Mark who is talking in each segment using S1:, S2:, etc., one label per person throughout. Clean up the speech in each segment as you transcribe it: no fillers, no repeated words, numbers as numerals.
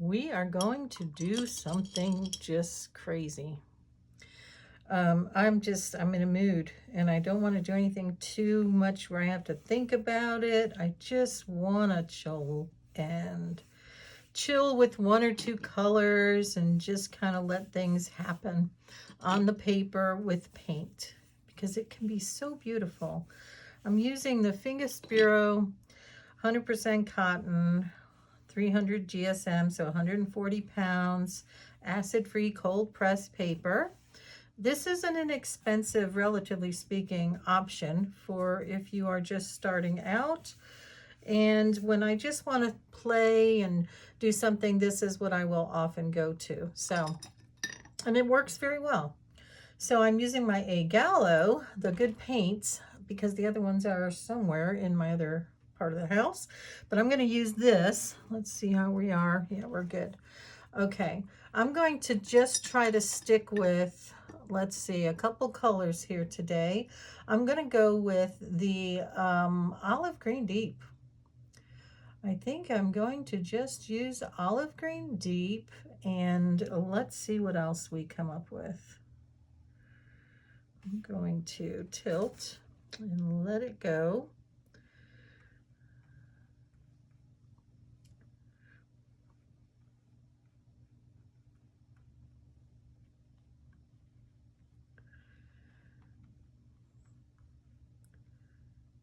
S1: we are going to do something just crazy. I'm in a mood and I don't want to do anything too much where I have to think about it. I just want to chill with one or two colors and just kind of let things happen on the paper with paint because it can be so beautiful. I'm using the Fingers Bureau 100% cotton, 300 GSM, so 140 pounds, acid-free cold press paper. This is an inexpensive, relatively speaking, option for if you are just starting out. And when I just want to play and do something, this is what I will often go to. So, and it works very well. So I'm using my Gallo, the good paints, because the other ones are somewhere in my other part of the house. But I'm going to use this. Let's see how we are. Yeah, we're good. Okay, I'm going to just try to stick with, let's see, a couple colors here today. I'm going to go with the olive green deep. I think I'm going to just use olive green deep, and let's see what else we come up with. I'm going to tilt and let it go.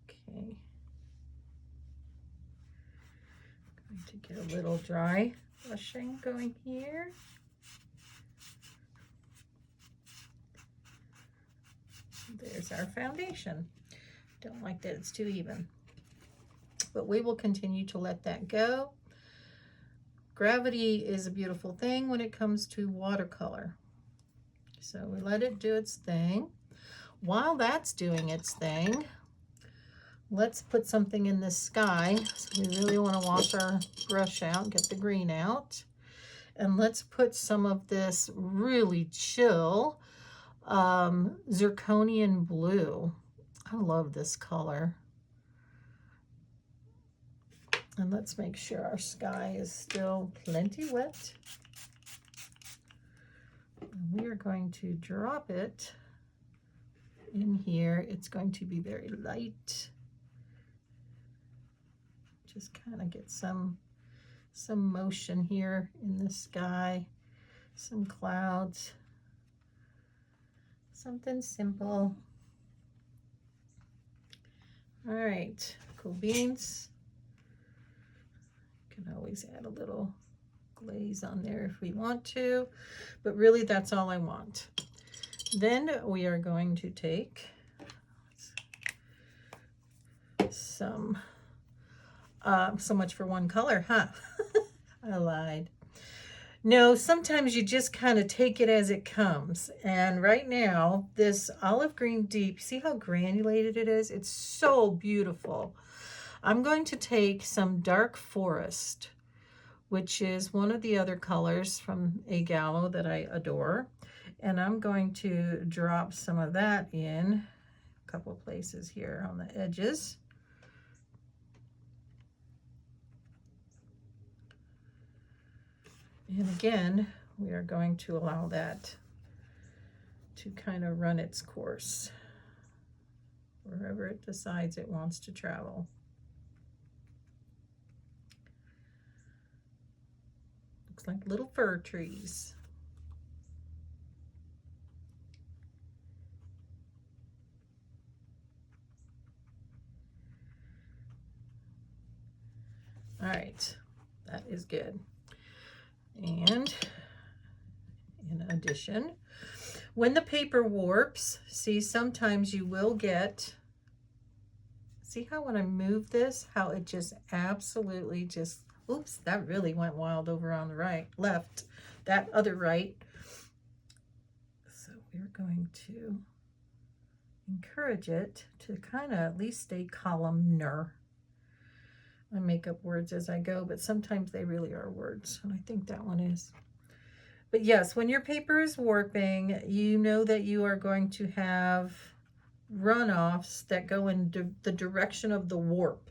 S1: Okay. Going to get a little dry brushing going here. There's our foundation. Don't like that it's too even, but we will continue to let that go. Gravity is a beautiful thing when it comes to watercolor. So we let it do its thing. While that's doing its thing, let's put something in the sky. So we really want to wash our brush out, get the green out. And let's put some of this really chill zirconian blue. I love this color. And let's make sure our sky is still plenty wet. And we are going to drop it in here. It's going to be very light. Just kind of get some motion here in the sky, some clouds. Something simple. All right, cool beans. Can always add a little glaze on there if we want to, but really that's all I want. Then we are going to take some, so much for one color, huh? I lied. No, sometimes you just kind of take it as it comes. And right now, this olive green deep, see how granulated it is? It's so beautiful. I'm going to take some dark forest, which is one of the other colors from Gallo that I adore. And I'm going to drop some of that in a couple places here on the edges. And again, we are going to allow that to kind of run its course wherever it decides it wants to travel. Looks like little fir trees. All right, that is good. And in addition, when the paper warps, see, sometimes you will get, see how when I move this, how it just absolutely just, oops, that really went wild over on the left, that other right. So we're going to encourage it to kind of at least stay columnar. I make up words as I go, but sometimes they really are words, and I think that one is. But yes, when your paper is warping, you know that you are going to have runoffs that go in the direction of the warp.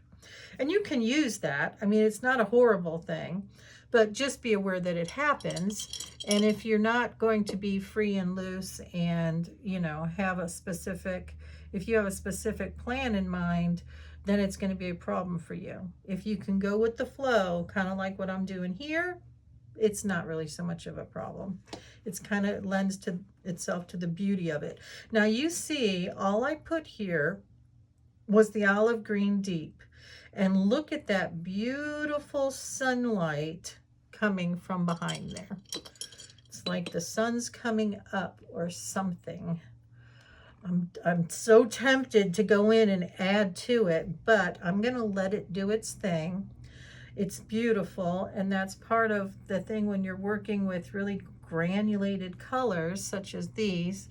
S1: And you can use that. I mean, it's not a horrible thing, but just be aware that it happens. And if you're not going to be free and loose and, you know, if you have a specific plan in mind, then it's going to be a problem for you. If you can go with the flow, kind of like what I'm doing here, it's not really so much of a problem. It's kind of lends to itself to the beauty of it. Now you see, all I put here was the olive green deep. And look at that beautiful sunlight coming from behind there. It's like the sun's coming up or something. I'm so tempted to go in and add to it, but I'm going to let it do its thing. It's beautiful, and that's part of the thing when you're working with really granulated colors such as these,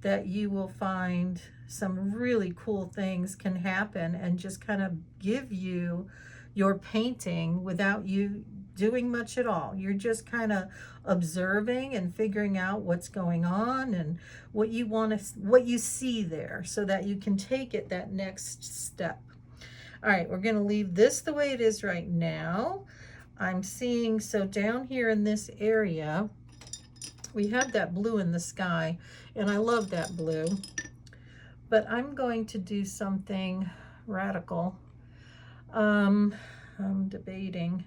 S1: that you will find some really cool things can happen and just kind of give you your painting without you doing much at all. You're just kind of observing and figuring out what's going on and what you see there, so that you can take it that next step. All right, we're going to leave this the way it is right now. I'm seeing, so down here in this area, we have that blue in the sky, and I love that blue. But I'm going to do something radical. I'm debating.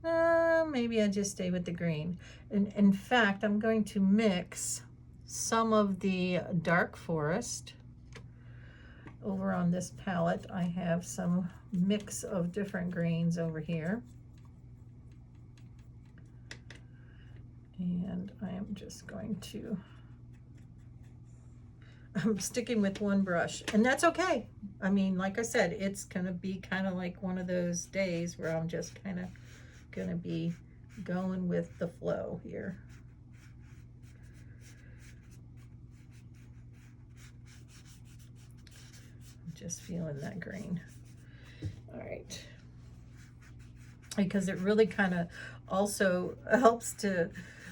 S1: Maybe I just stay with the green. In fact, I'm going to mix some of the dark forest. Over on this palette, I have some mix of different greens over here. And I am just going to, I'm sticking with one brush, and that's okay. I mean, like I said, it's gonna be kind of like one of those days where I'm just kind of gonna be going with the flow here. Just feeling that green. All right. Because it really kind of also helps to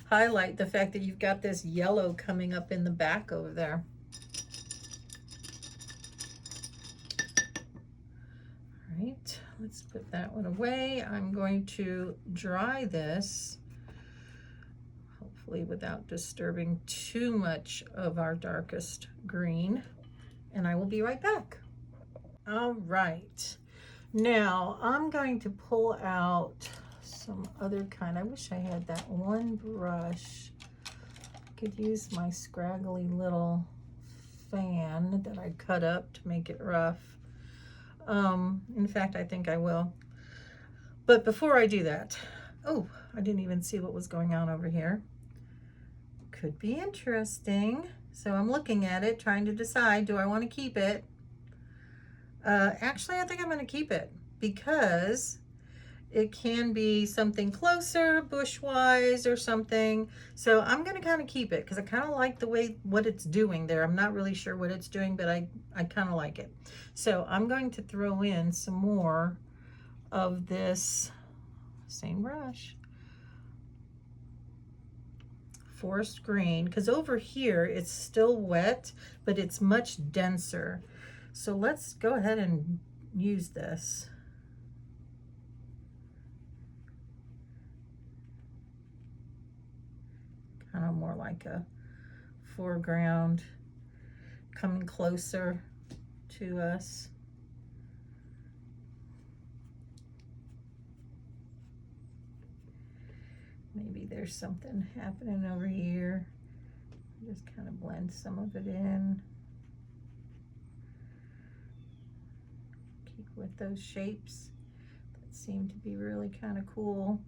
S1: highlight the fact that you've got this yellow coming up in the back over there. All right, let's put that one away. I'm going to dry this, hopefully without disturbing too much of our darkest green, and I will be right back. All right, now I'm going to pull out some other kind. I wish I had that one brush. I could use my scraggly little fan that I cut up to make it rough. In fact, I think I will. But before I do that, oh, I didn't even see what was going on over here. Could be interesting. So I'm looking at it, trying to decide, do I want to keep it? Actually, I think I'm going to keep it because it can be something closer, bush-wise or something. So I'm going to kind of keep it because I kind of like the way what it's doing there. I'm not really sure what it's doing, but I kind of like it. So I'm going to throw in some more of this same brush, forest green, because over here it's still wet, but it's much denser. So let's go ahead and use this. Kind of more like a foreground, coming closer to us. Maybe there's something happening over here. Just kind of blend some of it in. Keep with those shapes that seem to be really kind of cool.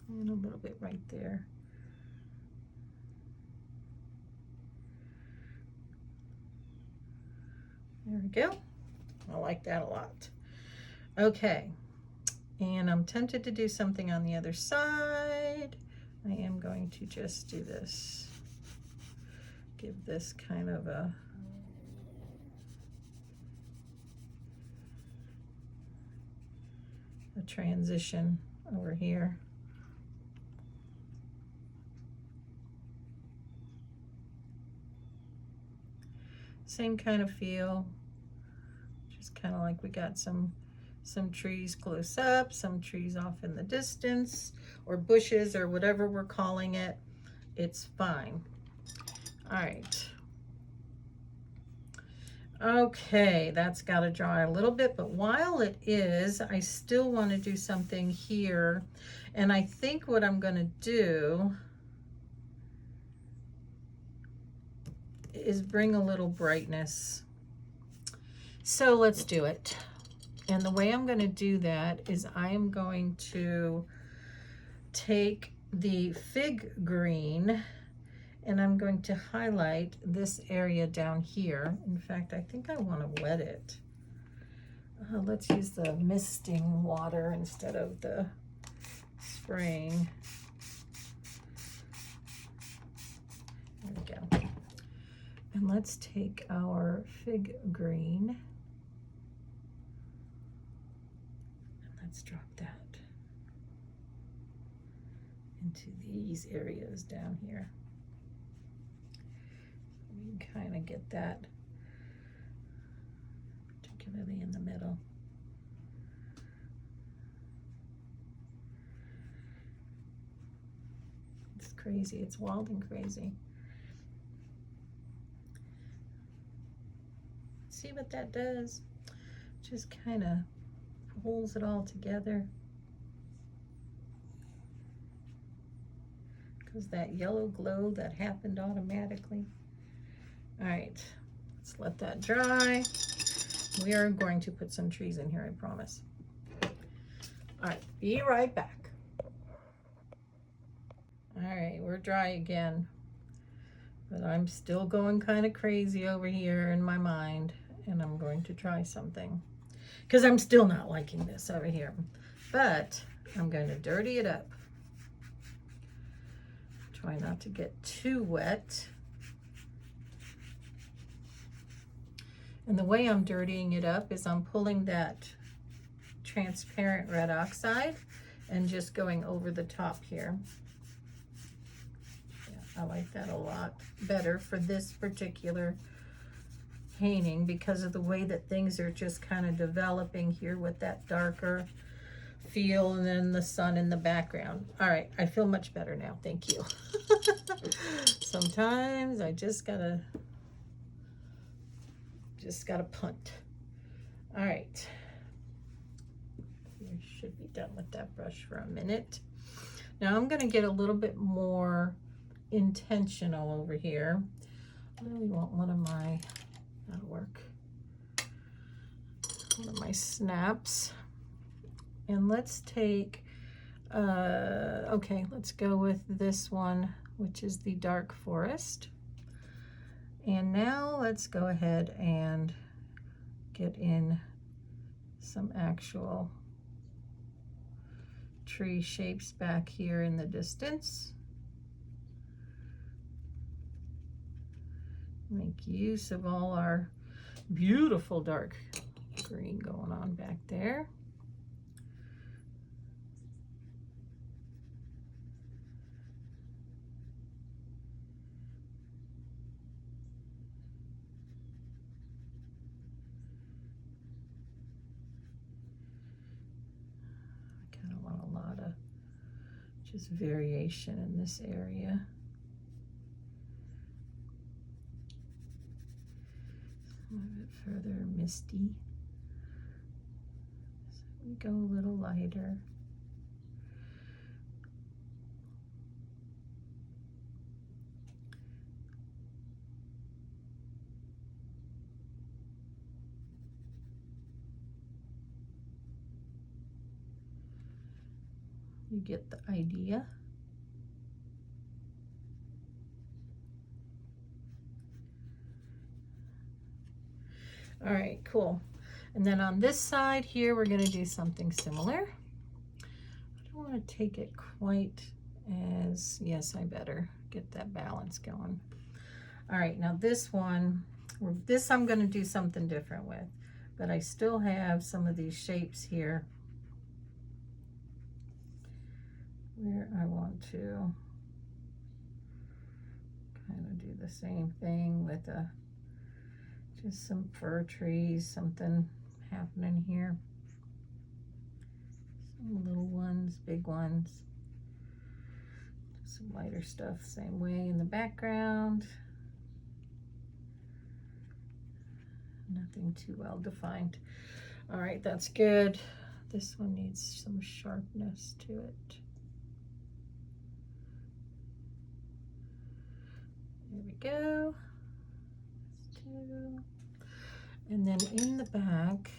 S1: And a little bit right there. There we go. I like that a lot. Okay, and I'm tempted to do something on the other side. I am going to just do this. Give this kind of a transition over here. Same kind of feel. Just kind of like we got some trees close up, some trees off in the distance, or bushes, or whatever we're calling it. It's fine. All right. Okay, that's got to dry a little bit, but while it is, I still want to do something here. And I think what I'm going to do is bring a little brightness. So let's do it. And the way I'm going to do that is I am going to take the fig green and I'm going to highlight this area down here. In fact, I think I want to wet it. Let's use the misting water instead of the spraying. There we go. And let's take our fig green and let's drop that into these areas down here. We can kind of get that, particularly in the middle. It's crazy. It's wild and crazy. See what that does? Just kind of pulls it all together. Because that yellow glow that happened automatically. All right, let's let that dry. We are going to put some trees in here, I promise. All right, be right back. All right, we're dry again, but I'm still going kind of crazy over here in my mind, and I'm going to try something because I'm still not liking this over here, but I'm going to dirty it up. Try not to get too wet. And the way I'm dirtying it up is I'm pulling that transparent red oxide and just going over the top here. Yeah, I like that a lot better for this particular painting because of the way that things are just kind of developing here with that darker feel and then the sun in the background. All right, I feel much better now. Thank you. Sometimes I just gotta punt. All right, we should be done with that brush for a minute. Now I'm gonna get a little bit more intentional over here. I really want one of my, that'll work, one of my snaps. And let's take, okay, let's go with this one, which is the dark forest. And now let's go ahead and get in some actual tree shapes back here in the distance. Make use of all our beautiful dark green going on back there. Just variation in this area. A little bit further misty. So we go a little lighter. You get the idea. All right, cool. And then on this side here, we're going to do something similar. I don't want to take it quite as, yes, I better get that balance going. All right, now this one, this I'm going to do something different with, but I still have some of these shapes here where I want to kind of do the same thing with a Just some fir trees, something happening here. Some little ones, big ones. Some lighter stuff, same way in the background. Nothing too well defined. All right, that's good. This one needs some sharpness to it. There we go. That's two. And then in the back,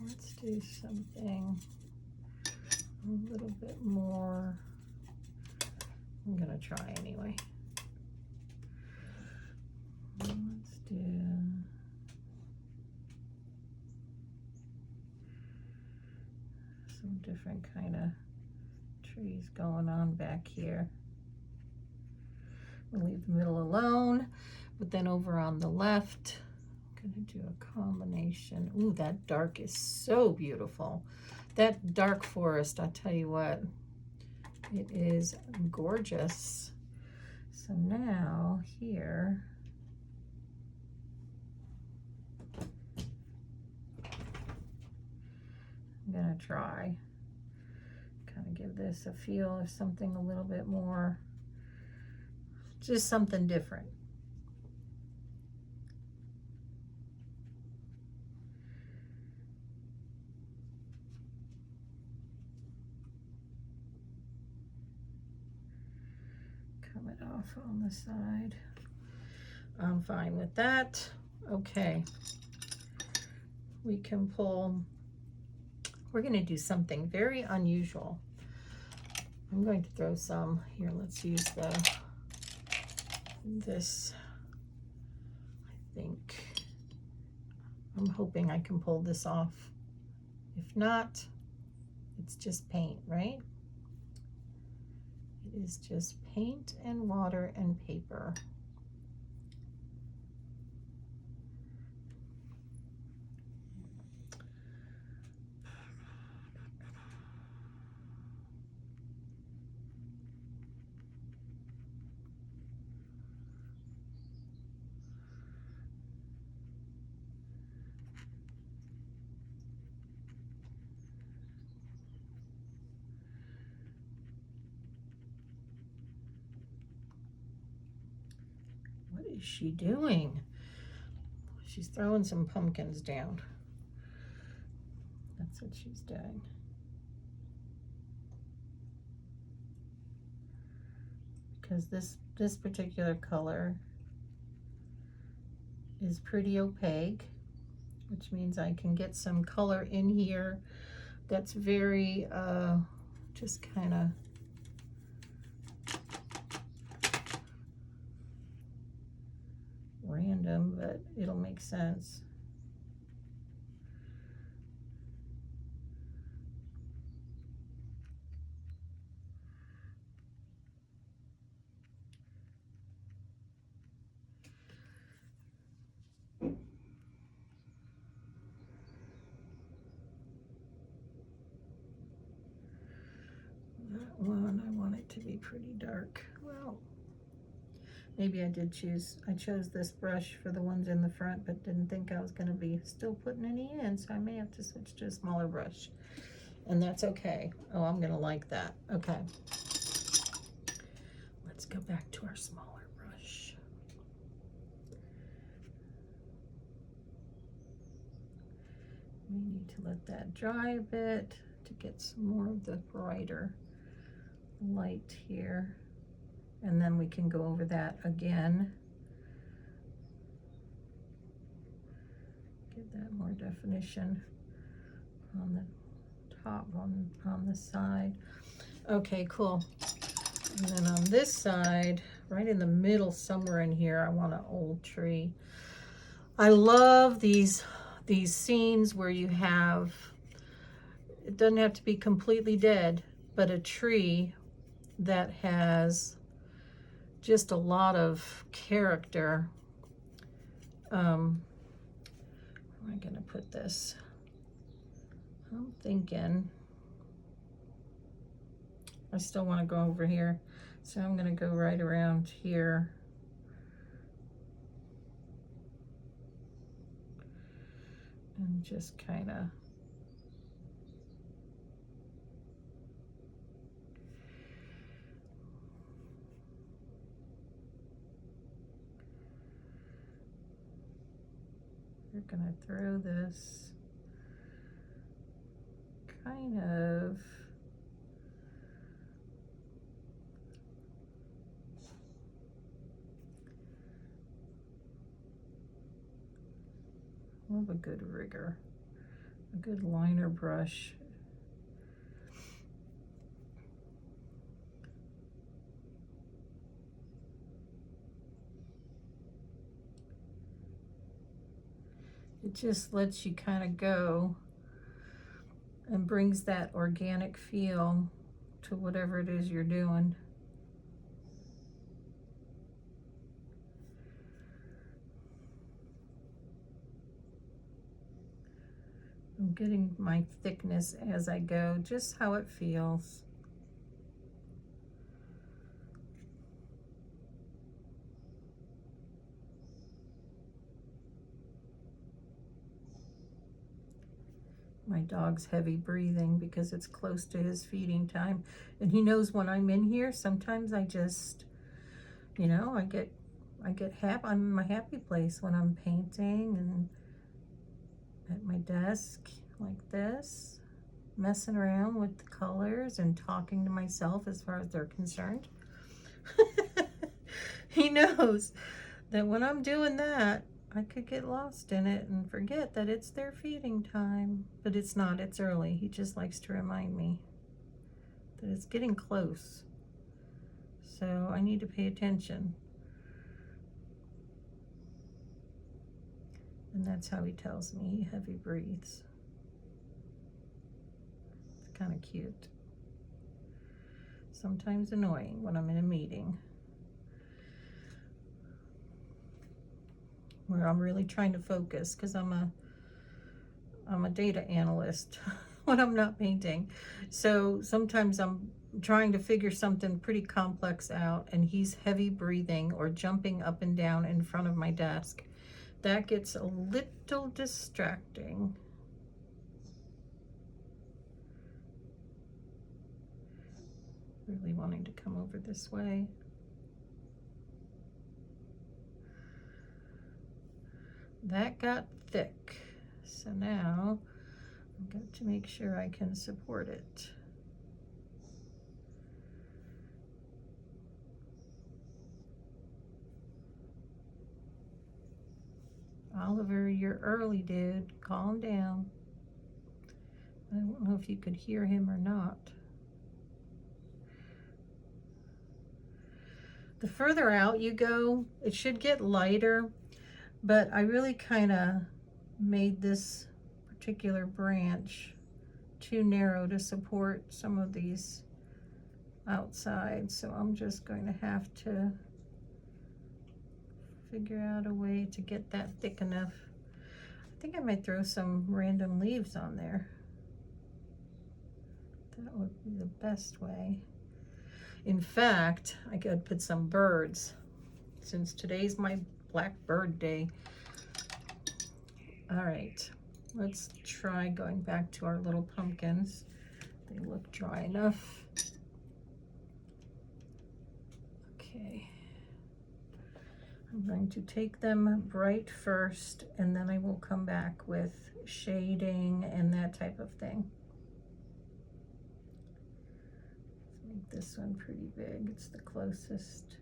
S1: let's do something a little bit more. I'm gonna try anyway. Let's do some different kind of trees going on back here. We'll leave the middle alone, but then over on the left, I'm gonna do a combination. Ooh, that dark is so beautiful. That dark forest, I tell you what, it is gorgeous. So now here, I'm gonna try, kind of give this a feel of something a little bit more, just something different. Coming off on the side. I'm fine with that. Okay. We can pull, we're going to do something very unusual. I'm going to throw some here. Let's use this. I think I'm hoping I can pull this off. If not, it's just paint, right? It is just paint and water and paper. What is she doing? She's throwing some pumpkins down. That's what she's doing. Because this particular color is pretty opaque, which means I can get some color in here that's very just kind of random, but it'll make sense. That one, I want it to be pretty dark. Well, maybe I chose this brush for the ones in the front, but didn't think I was going to be still putting any in, so I may have to switch to a smaller brush, and that's okay. Oh, I'm going to like that. Okay. Let's go back to our smaller brush. We need to let that dry a bit to get some more of the brighter light here. And then we can go over that again. Give that more definition on the top, on the side. Okay, cool. And then on this side, right in the middle, somewhere in here, I want an old tree. I love these scenes where you have, it doesn't have to be completely dead, but a tree that has just a lot of character. Where am I gonna put this? I'm thinking, I still wanna go over here. So I'm gonna go right around here. And just kind of we're gonna throw this kind of love a good rigger, a good liner brush. It just lets you kind of go and brings that organic feel to whatever it is you're doing. I'm getting my thickness as I go, just how it feels. My dog's heavy breathing because it's close to his feeding time, and he knows when I'm in here. Sometimes I just, you know, I get happy. I'm in my happy place when I'm painting and at my desk like this, messing around with the colors and talking to myself as far as they're concerned. He knows that when I'm doing that, I could get lost in it and forget that it's their feeding time. But it's not, it's early. He just likes to remind me that it's getting close. So I need to pay attention. And that's how he tells me. He heavy breathes. It's kind of cute. Sometimes annoying when I'm in a meeting where I'm really trying to focus, because I'm a data analyst when I'm not painting. So sometimes I'm trying to figure something pretty complex out and he's heavy breathing or jumping up and down in front of my desk. That gets a little distracting. Really wanting to come over this way. That got thick, so now I've got to make sure I can support it. Oliver, you're early, dude. Calm down. I don't know if you could hear him or not. The further out you go, it should get lighter, but I really kind of made this particular branch too narrow to support some of these outside, so I'm just going to have to figure out a way to get that thick enough. I think I might throw some random leaves on there. That would be the best way. In fact, I could put some birds, since today's my Black Bird Day. All right, let's try going back to our little pumpkins. They look dry enough. Okay. I'm going to take them bright first, and then I will come back with shading and that type of thing. Let's make this one pretty big. It's the closest.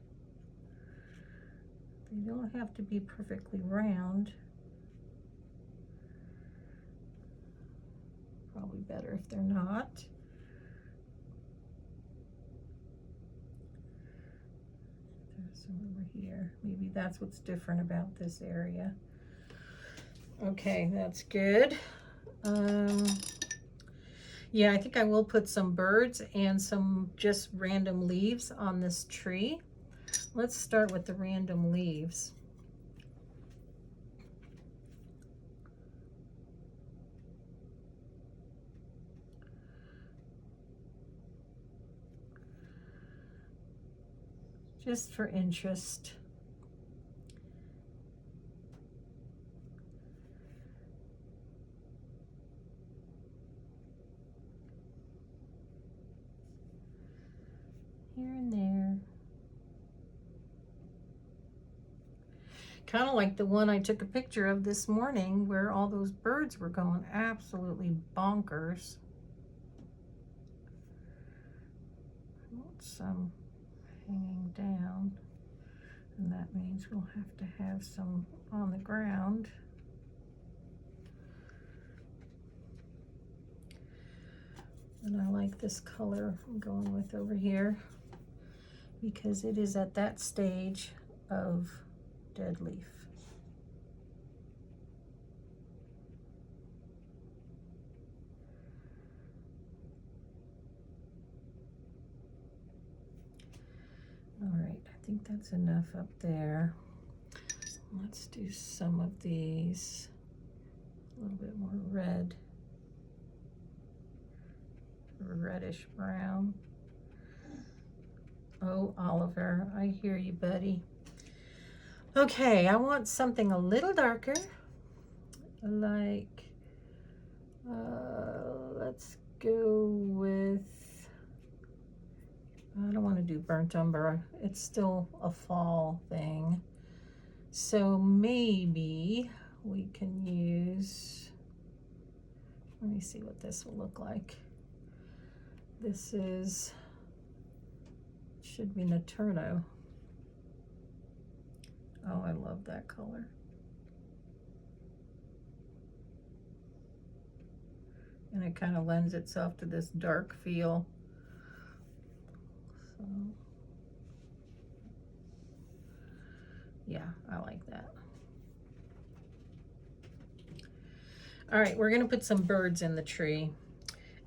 S1: They don't have to be perfectly round. Probably better if they're not. There's some over here. Maybe that's what's different about this area. Okay, that's good. Yeah, I think I will put some birds and some just random leaves on this tree. Let's start with the random leaves. Just for interest. here and there. Kind of like the one I took a picture of this morning where all those birds were going absolutely bonkers. I want some hanging down, and that means we'll have to have some on the ground. And I like this color I'm going with over here because it is at that stage of dead leaf. All right, I think that's enough up there. Let's do some of these, a little bit more red, reddish brown. Oh, Oliver, I hear you, buddy. Okay, I want something a little darker, like, let's go with, I don't want to do burnt umber. It's still a fall thing. So maybe we can use, let me see what this will look like. This is, should be Naturno. Oh, I love that color. And it kind of lends itself to this dark feel. So, yeah, I like that. All right, we're gonna put some birds in the tree.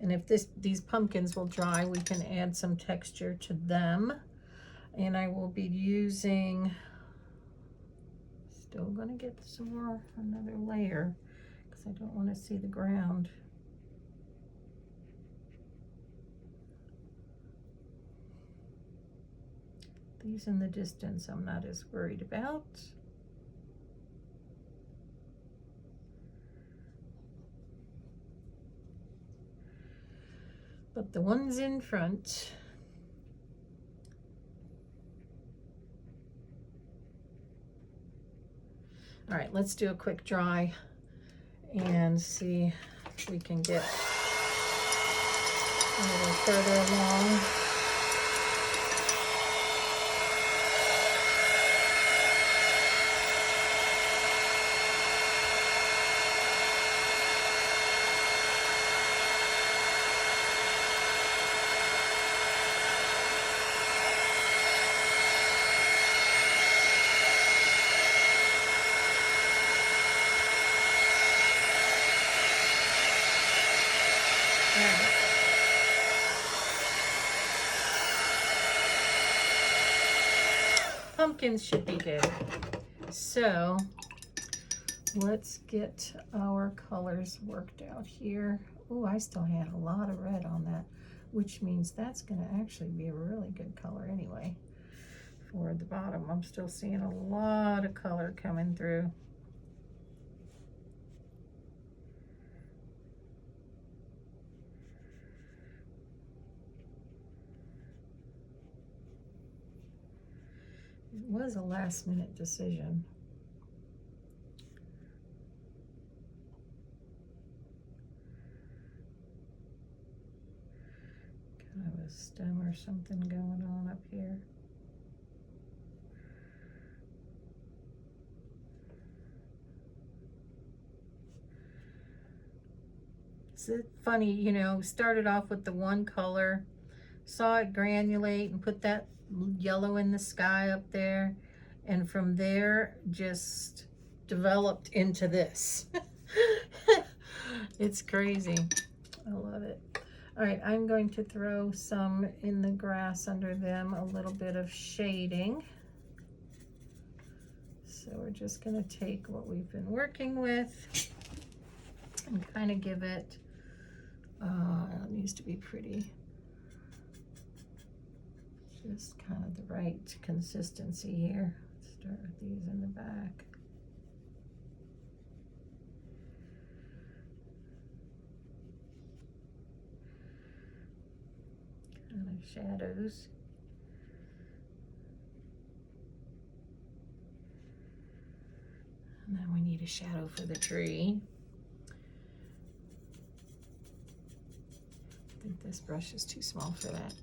S1: And if these pumpkins will dry, we can add some texture to them. And I will be using, still gonna get some more, another layer, because I don't want to see the ground. These in the distance I'm not as worried about. But the ones in front, all right, let's do a quick dry and see if we can get a little further along. Pumpkins should be good. So let's get our colors worked out here. Oh, I still had a lot of red on that, which means that's going to actually be a really good color anyway. For the bottom, I'm still seeing a lot of color coming through. It was a last minute decision. Kind of a stem or something going on up here. It's funny, you know, started off with the one color, saw it granulate and put that yellow in the sky up there, and from there just developed into this. It's crazy. I love it. All right, I'm going to throw some in the grass under them, a little bit of shading. So we're just going to take what we've been working with and kind of give it, it needs to be pretty. Just kind of the right consistency here. Let's start with these in the back. Kind of shadows. And then we need a shadow for the tree. I think this brush is too small for that.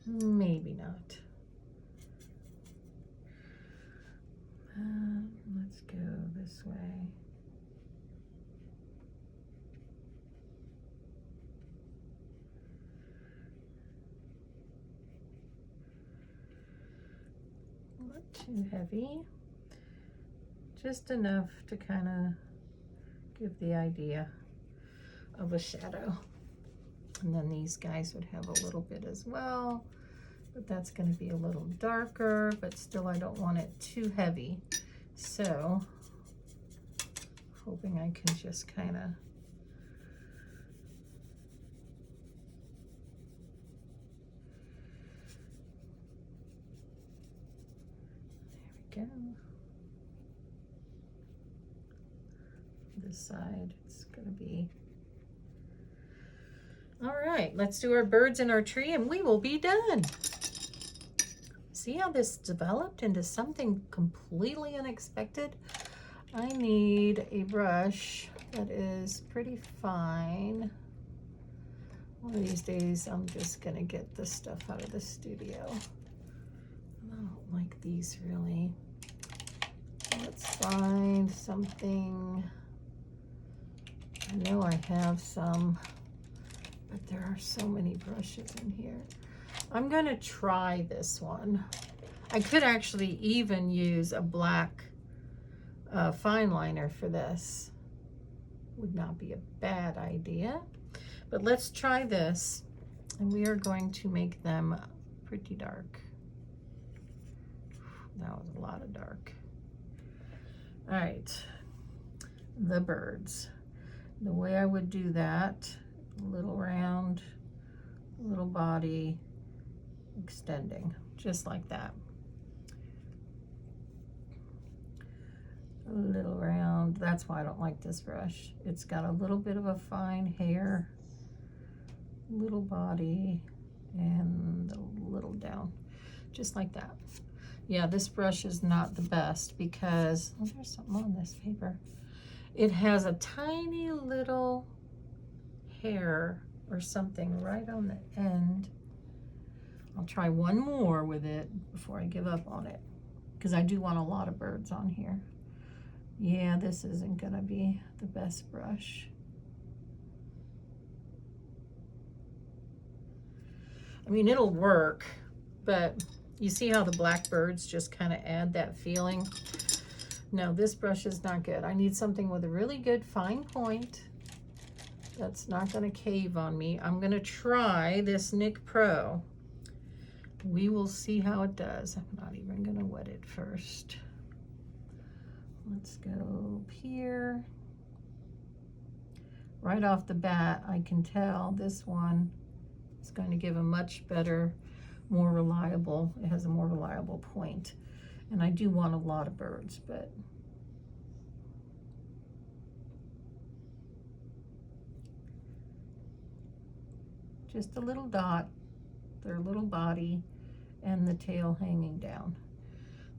S1: Maybe not. Let's go this way. Not too heavy. Just enough to kind of give the idea of a shadow. And then these guys would have a little bit as well, but that's going to be a little darker, but still I don't want it too heavy. So, hoping I can just kind of there we go. This side, it's going to be all right. Let's do our birds and our tree and we will be done. See how this developed into something completely unexpected? I need a brush that is pretty fine. One of these days I'm just going to get this stuff out of the studio. I don't like these really. Let's find something. I know I have some, but there are so many brushes in here. I'm going to try this one. I could actually even use a black fine liner for this. Would not be a bad idea. But let's try this. And we are going to make them pretty dark. That was a lot of dark. All right. The birds. The way I would do that, a little round, little body, extending, just like that. A little round, that's why I don't like this brush. It's got a little bit of a fine hair, little body, and a little down, just like that. Yeah, this brush is not the best because, oh, there's something on this paper. It has a tiny little hair or something right on the end. I'll try one more with it before I give up on it because I do want a lot of birds on here. Yeah, this isn't gonna be the best brush. I mean, it'll work, but you see how the black birds just kind of add that feeling? No, this brush is not good. I need something with a really good fine point that's not going to cave on me. I'm going to try this Nick Pro. We will see how it does. I'm not even going to wet it first. Let's go up here. Right off the bat, I can tell this one is going to give a much better, more reliable, it has a more reliable point. And I do want a lot of birds, but just a little dot, their little body, and the tail hanging down.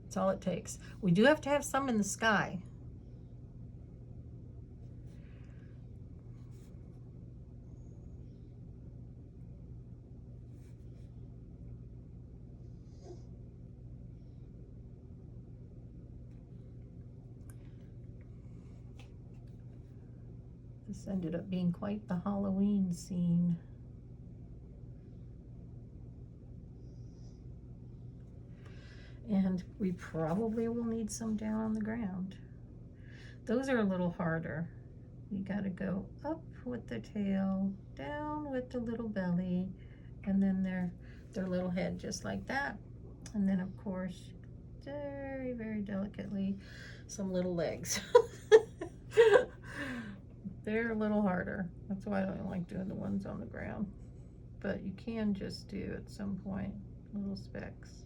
S1: That's all it takes. We do have to have some in the sky. This ended up being quite the Halloween scene. And we probably will need some down on the ground. Those are a little harder. You gotta go up with the tail, down with the little belly, and then their little head just like that. And then of course, very, very delicately, some little legs. They're a little harder. That's why I don't like doing the ones on the ground. But you can just do at some point little specks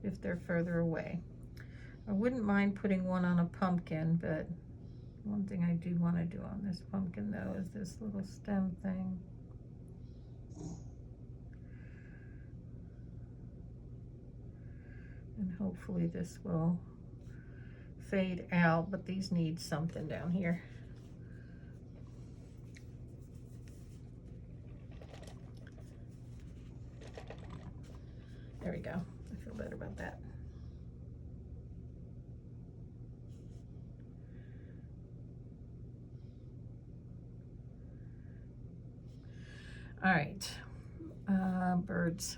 S1: if they're further away. I wouldn't mind putting one on a pumpkin, but one thing I do want to do on this pumpkin though is this little stem thing. And hopefully this will fade out, but these need something down here. There we go. I feel better about that. All right, birds.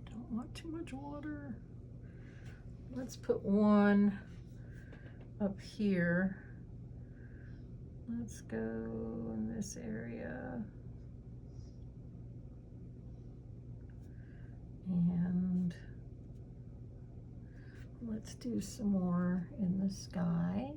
S1: Don't want too much water. Let's put one up here. Let's go in this area. And let's do some more in the sky.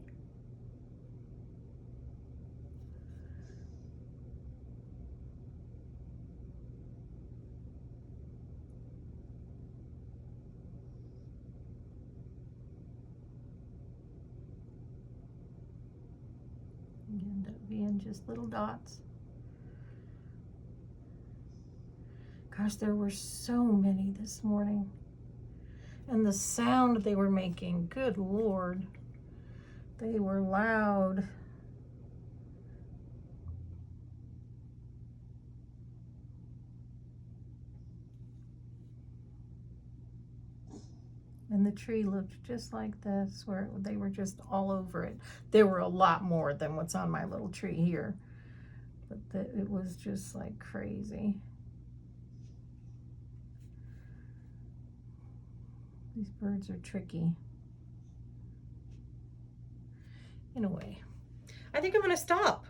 S1: End up being just little dots. Gosh, there were so many this morning. And the sound they were making, good Lord. They were loud. And the tree looked just like this, where they were just all over it. There were a lot more than what's on my little tree here. But it was just like crazy. These birds are tricky. In a way. I think I'm gonna stop.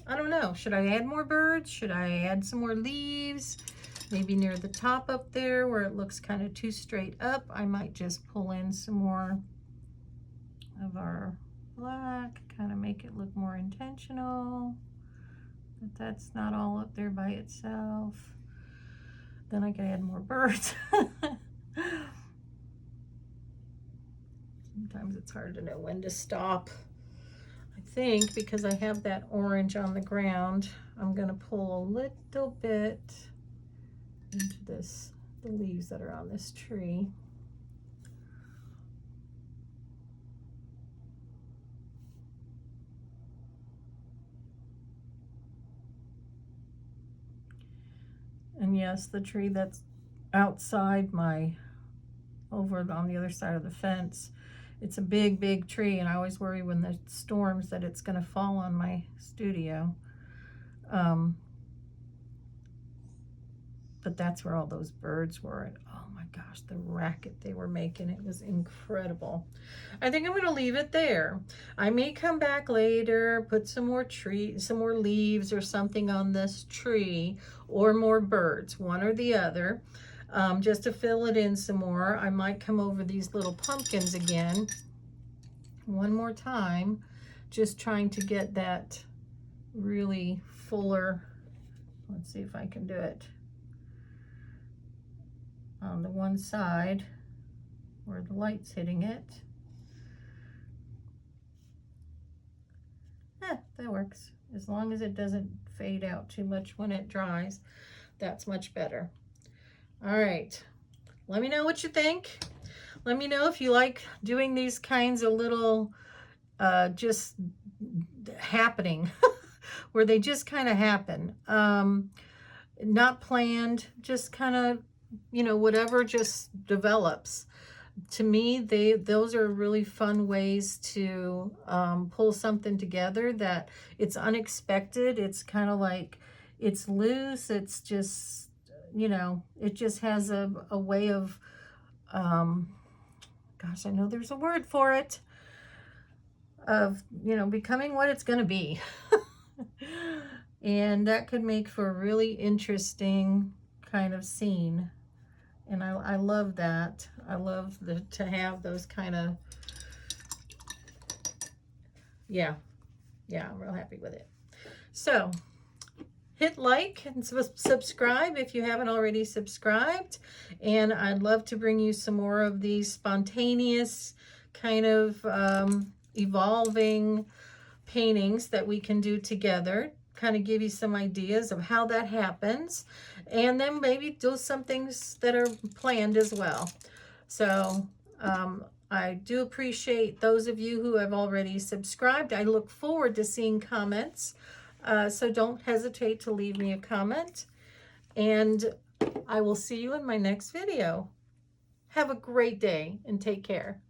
S1: I don't know. Should I add more birds? Should I add some more leaves? Maybe near the top up there where it looks kind of too straight up, I might just pull in some more of our black, kind of make it look more intentional. But that's not all up there by itself. Then I can add more birds. Sometimes it's hard to know when to stop. I think because I have that orange on the ground, I'm gonna pull a little bit into this, the leaves that are on this tree. And yes, the tree that's outside over on the other side of the fence, it's a big, big tree, and I always worry when there's storms that it's gonna fall on my studio. But that's where all those birds were, and oh my gosh, the racket they were making, it was incredible. I think I'm gonna leave it there. I may come back later, put some more leaves or something on this tree, or more birds, one or the other, just to fill it in some more. I might come over these little pumpkins again one more time, just trying to get that really fuller. Let's see if I can do it. On the one side where the light's hitting it. That works. As long as it doesn't fade out too much when it dries, that's much better. All right, let me know what you think. Let me know if you like doing these kinds of little just happening where they just kind of happen. Not planned, just kind of, you know, whatever just develops. To me, those are really fun ways to pull something together that it's unexpected. It's kind of like, it's loose. It's just, you know, it just has a way of, gosh, I know there's a word for it, of, you know, becoming what it's going to be. And that could make for a really interesting kind of scene. And I love that. I love to have those kind of, yeah, I'm real happy with it. So hit like and subscribe if you haven't already subscribed. And I'd love to bring you some more of these spontaneous kind of evolving paintings that we can do together. Kind of give you some ideas of how that happens, and then maybe do some things that are planned as well. So I do appreciate those of you who have already subscribed. I look forward to seeing comments, so don't hesitate to leave me a comment. And I will see you in my next video. Have a great day and take care.